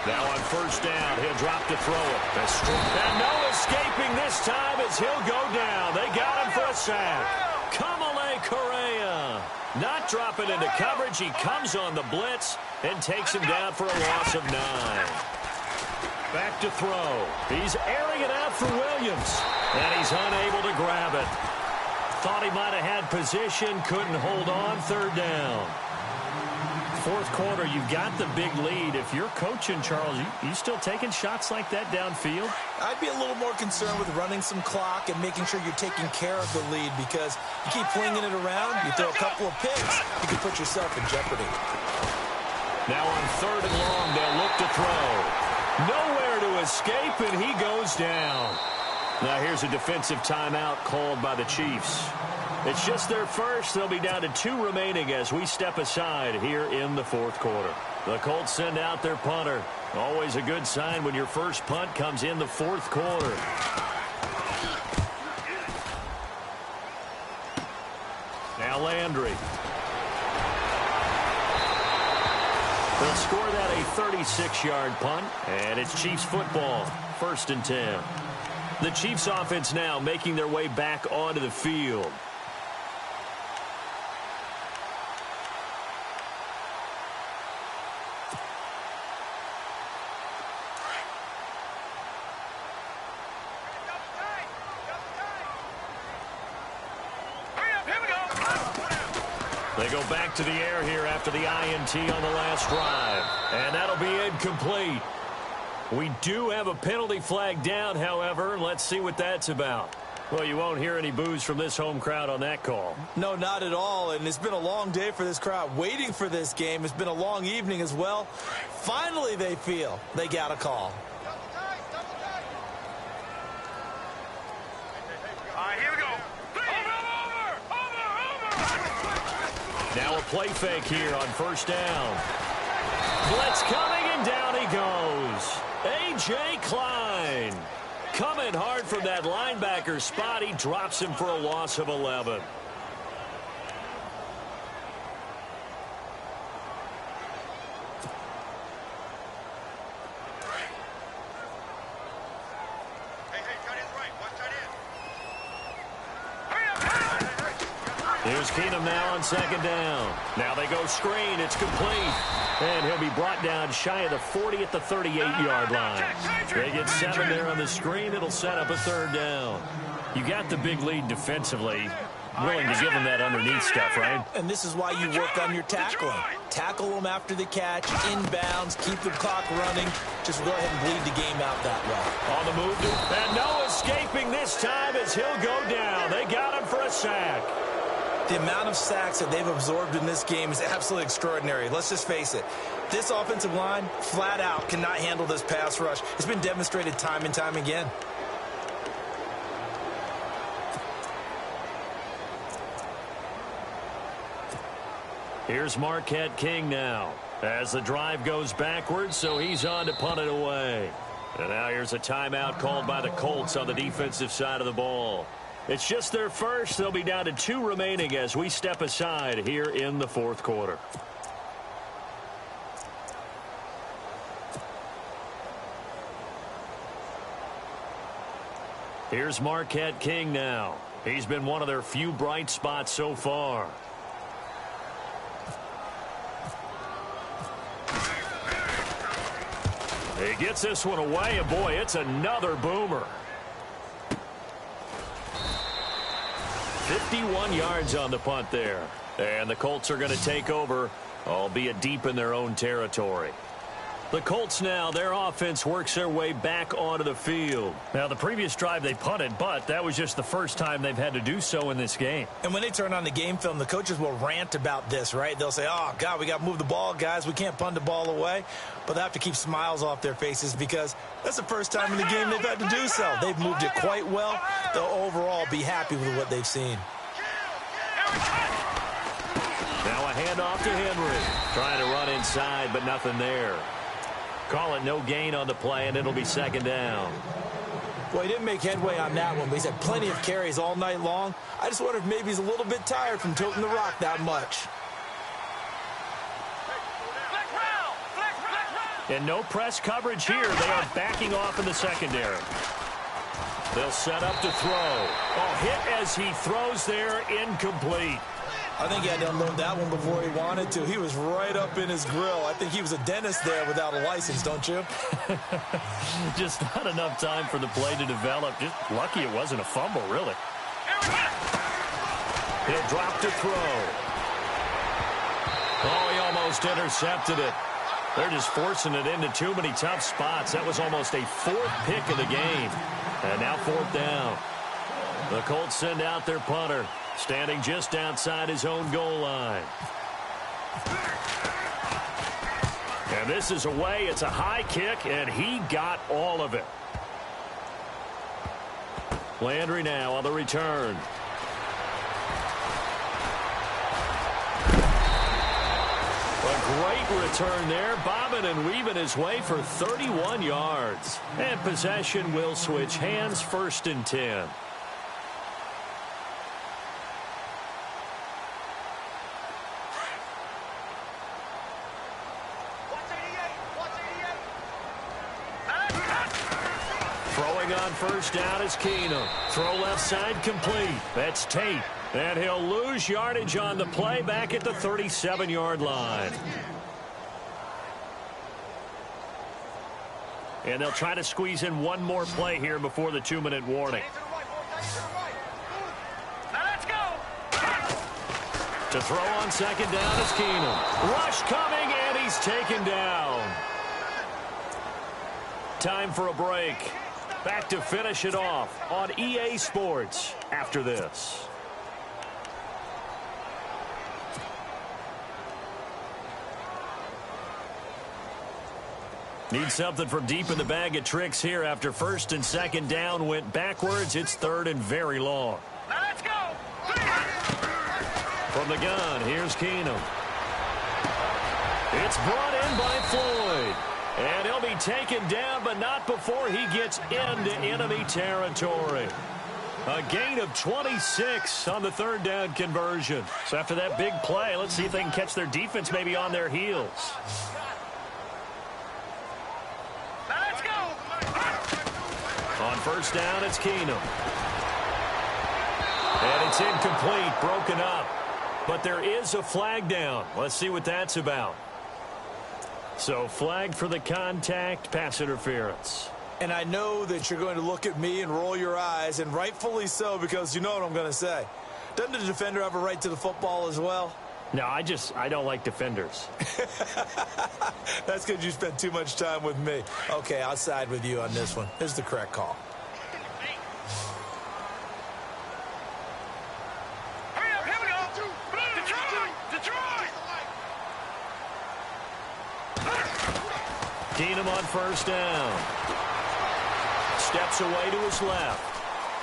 Now on first down, he'll drop to throw it. And no escaping this time as he'll go down. They got him for a sack. Kamale Correa not dropping into coverage. He comes on the blitz and takes him down for a loss of 9. Back to throw. He's airing it out for Williams. And he's unable to grab it. Thought he might have had position. Couldn't hold on. Third down. Fourth quarter, you've got the big lead. If you're coaching, Charles, you still taking shots like that downfield? I'd be a little more concerned with running some clock and making sure you're taking care of the lead, because you keep flinging it around, you throw a couple of picks, you can put yourself in jeopardy. Now on third and long, they'll look to throw. Nowhere to escape, and he goes down. Now here's a defensive timeout called by the Chiefs. It's just their first. They'll be down to 2 remaining as we step aside here in the fourth quarter. The Colts send out their punter. Always a good sign when your first punt comes in the fourth quarter. Now Landry. They'll score that a 36-yard punt, and it's Chiefs football, 1st and 10. The Chiefs offense now making their way back onto the field. They go back to the air here after the INT on the last drive. And that'll be incomplete. We do have a penalty flag down, however. Let's see what that's about. Well, you won't hear any boos from this home crowd on that call. No, not at all. And it's been a long day for this crowd waiting for this game. It's been a long evening as well. Finally, they feel they got a call. All right, here we go. Now a play fake here on first down. Blitz coming, and down he goes. A.J. Klein coming hard from that linebacker spot. He drops him for a loss of 11. Here's Keenum now on second down. Now they go screen. It's complete. And he'll be brought down shy of the 40 at the 38-yard line. They get 7 there on the screen. It'll set up a third down. You got the big lead defensively. Willing to give them that underneath stuff, right? And this is why you work on your tackling. Tackle them after the catch, inbounds, keep the clock running. Just go ahead and bleed the game out that way. On the move, and no escaping this time as he'll go down. They got him for a sack. The amount of sacks that they've absorbed in this game is absolutely extraordinary. Let's just face it. This offensive line, flat out, cannot handle this pass rush. It's been demonstrated time and time again. Here's Marquette King now as the drive goes backwards, so he's on to punt it away. And now here's a timeout called by the Colts on the defensive side of the ball. It's just their first. They'll be down to 2 remaining as we step aside here in the fourth quarter. Here's Marquette King now. He's been one of their few bright spots so far. He gets this one away, and boy, it's another boomer. 51 yards on the punt there. And the Colts are going to take over, albeit deep in their own territory. The Colts now, their offense works their way back onto the field. Now, the previous drive they punted, but that was just the first time they've had to do so in this game. And when they turn on the game film, the coaches will rant about this, right? They'll say, oh, God, we got to move the ball, guys. We can't punt the ball away. But they have to keep smiles off their faces because that's the first time in the game they've had to do so. They've moved it quite well. They'll overall be happy with what they've seen. Now a handoff to Henry. Trying to run inside, but nothing there. Call it no gain on the play, and it'll be second down. Well, he didn't make headway on that one, but he's had plenty of carries all night long. I just wonder if maybe he's a little bit tired from tilting the rock that much. And no press coverage here. They are backing off in the secondary. They'll set up to throw. Oh, hit as he throws there, incomplete. I think he had to unload that one before he wanted to. He was right up in his grill. I think he was a dentist there without a license, don't you? Just not enough time for the play to develop. Just lucky it wasn't a fumble, really. He'll drop to throw. Oh, he almost intercepted it. They're just forcing it into too many tough spots. That was almost a fourth pick of the game. And now fourth down. The Colts send out their punter, standing just outside his own goal line. And this is away. It's a high kick, and he got all of it. Landry now on the return. A great return there, bobbing and weaving his way for 31 yards. And possession will switch hands, 1st and 10. Throwing on 1st down is Keenum. Throw left side complete. That's Tate. And he'll lose yardage on the play back at the 37-yard line. And they'll try to squeeze in one more play here before the 2-minute warning. To throw on 2nd down is Keenum. Rush coming, and he's taken down. Time for a break. Back to finish it off on EA Sports after this. Need something from deep in the bag of tricks here after 1st and 2nd down went backwards. It's 3rd and very long. Let's go. From the gun, here's Keenum. It's brought in by Floyd. And he'll be taken down, but not before he gets into enemy territory. A gain of 26 on the 3rd down conversion. So after that big play, let's see if they can catch their defense maybe on their heels. Let's go. On 1st down, it's Keenum. And it's incomplete, broken up. But there is a flag down. Let's see what that's about. So flag for the contact, pass interference. And I know that you're going to look at me and roll your eyes, and rightfully so, because you know what I'm going to say. Doesn't the defender have a right to the football as well? No, I don't like defenders. That's because you spent too much time with me. Okay, I'll side with you on this one. This is the correct call. Hurry up, here we go. Detroit. Keenum on 1st down. Steps away to his left.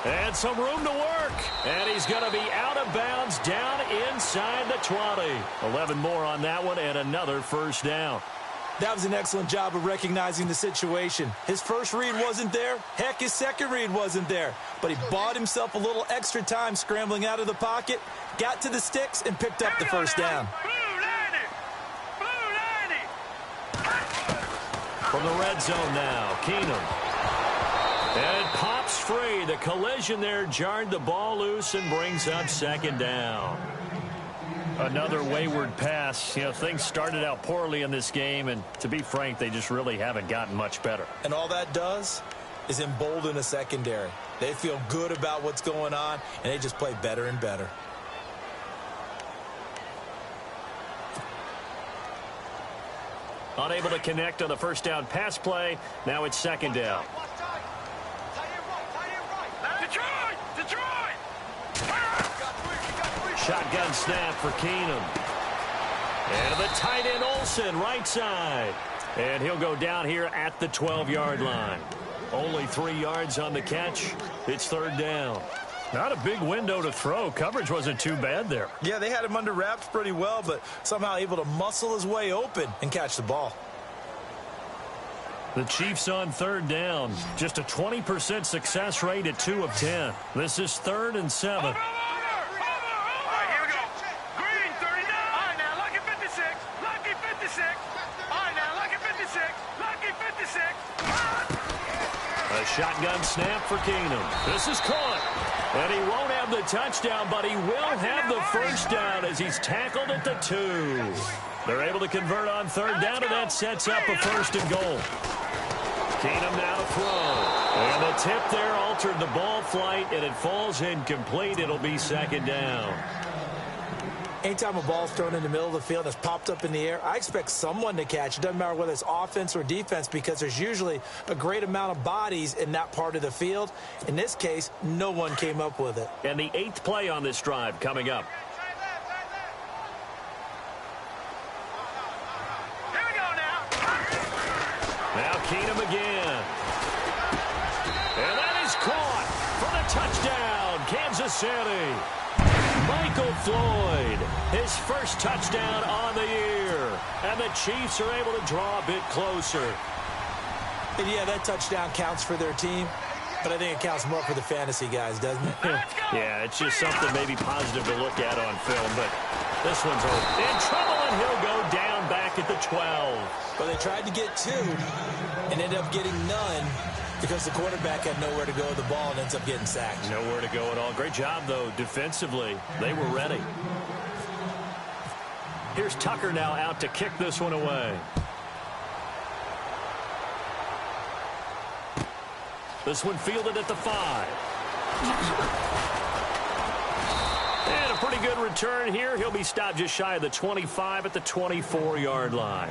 And some room to work. And he's going to be out of bounds down inside the 20. 11 more on that one and another 1st down. That was an excellent job of recognizing the situation. His first read wasn't there. Heck, his second read wasn't there. But he bought himself a little extra time scrambling out of the pocket, got to the sticks, and picked up the 1st down. From the red zone now, Keenum. And it pops free. The collision there jarred the ball loose and brings up 2nd down. Another wayward pass. You know, things started out poorly in this game, and to be frank, they just really haven't gotten much better. And all that does is embolden a secondary. They feel good about what's going on, and they just play better and better. Unable to connect on the first down pass play. Now it's second down. Shotgun snap for Keenum. And the tight end Olsen, right side. And he'll go down here at the 12-yard line. Only 3 yards on the catch. It's third down. Not a big window to throw. Coverage wasn't too bad there. Yeah, they had him under wraps pretty well, but somehow able to muscle his way open and catch the ball. The Chiefs on third down. Just a 20% success rate at 2 of 10. This is 3rd and 7. A shotgun snap for Keenum. This is caught. And he won't have the touchdown, but he will have the first down as he's tackled at the 2. They're able to convert on third down, and that sets up a 1st and goal. Keenum now to throw. And the tip there altered the ball flight, and it falls incomplete. It'll be 2nd down. Anytime a ball's thrown in the middle of the field and it's popped up in the air, I expect someone to catch. It doesn't matter whether it's offense or defense because there's usually a great amount of bodies in that part of the field. In this case, no one came up with it. And the 8th play on this drive coming up. Here we go now. Now Keenum again. And that is caught for the touchdown, Kansas City. Michael Floyd, his first touchdown on the year. And the Chiefs are able to draw a bit closer. And yeah, that touchdown counts for their team, but I think it counts more for the fantasy guys, doesn't it? Yeah, it's just something maybe positive to look at on film, but this one's in trouble, and he'll go down back at the 12. Well, they tried to get 2 and ended up getting none because the quarterback had nowhere to go with the ball and ends up getting sacked. Nowhere to go at all. Great job, though, defensively. They were ready. Here's Tucker now out to kick this one away. This one fielded at the 5. And a pretty good return here. He'll be stopped just shy of the 25 at the 24-yard line.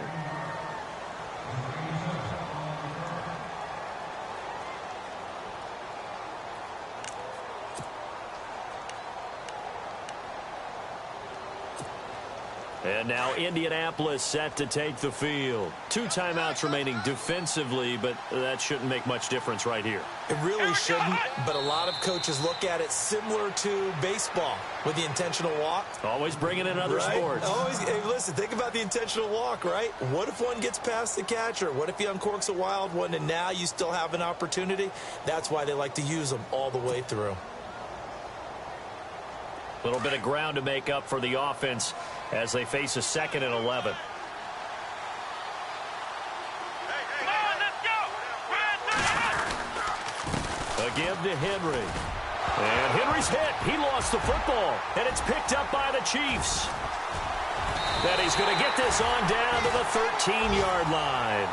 And now Indianapolis set to take the field. 2 timeouts remaining defensively, but that shouldn't make much difference right here. It really shouldn't, but a lot of coaches look at it similar to baseball with the intentional walk. Always bringing in other right? sports. Always, hey, listen, think about the intentional walk, right? What if one gets past the catcher? What if he uncorks a wild one and now you still have an opportunity? That's why they like to use them all the way through. A little bit of ground to make up for the offense as they face a 2nd and 11. A give to Henry. And Henry's hit. He lost the football. And it's picked up by the Chiefs. That he's going to get this on down to the 13-yard line.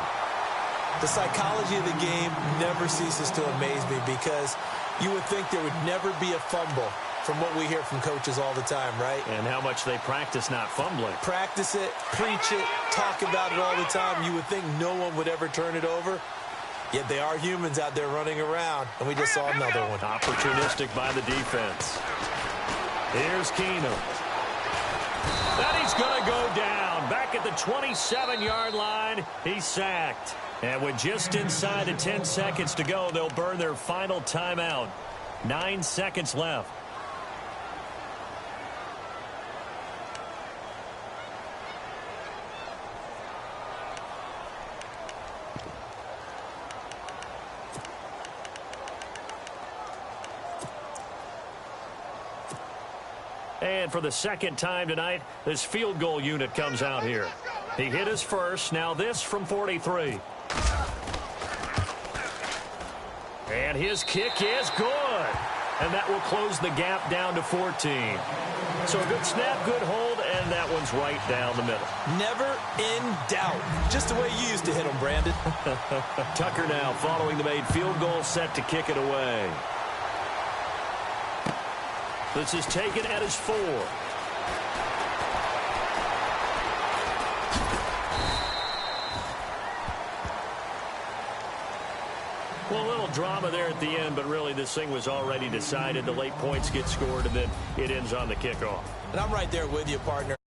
The psychology of the game never ceases to amaze me because you would think there would never be a fumble from what we hear from coaches all the time, right? And how much they practice not fumbling. Practice it, preach it, talk about it all the time. You would think no one would ever turn it over. Yet they are humans out there running around, and we just saw another one. Opportunistic by the defense. Here's Keenum. That he's going to go down. Back at the 27-yard line, he's sacked. And with just inside of 10 seconds to go, they'll burn their final timeout. 9 seconds left. And for the 2nd time tonight, this field goal unit comes out here. He hit his first. Now this from 43. And his kick is good. And that will close the gap down to 14. So a good snap, good hold, and that one's right down the middle. Never in doubt. Just the way you used to hit them, Brandon. Tucker now following the made field goal, set to kick it away. This is taken at his 4. Well, a little drama there at the end, but really this thing was already decided. The late points get scored, and then it ends on the kickoff. And I'm right there with you, partner.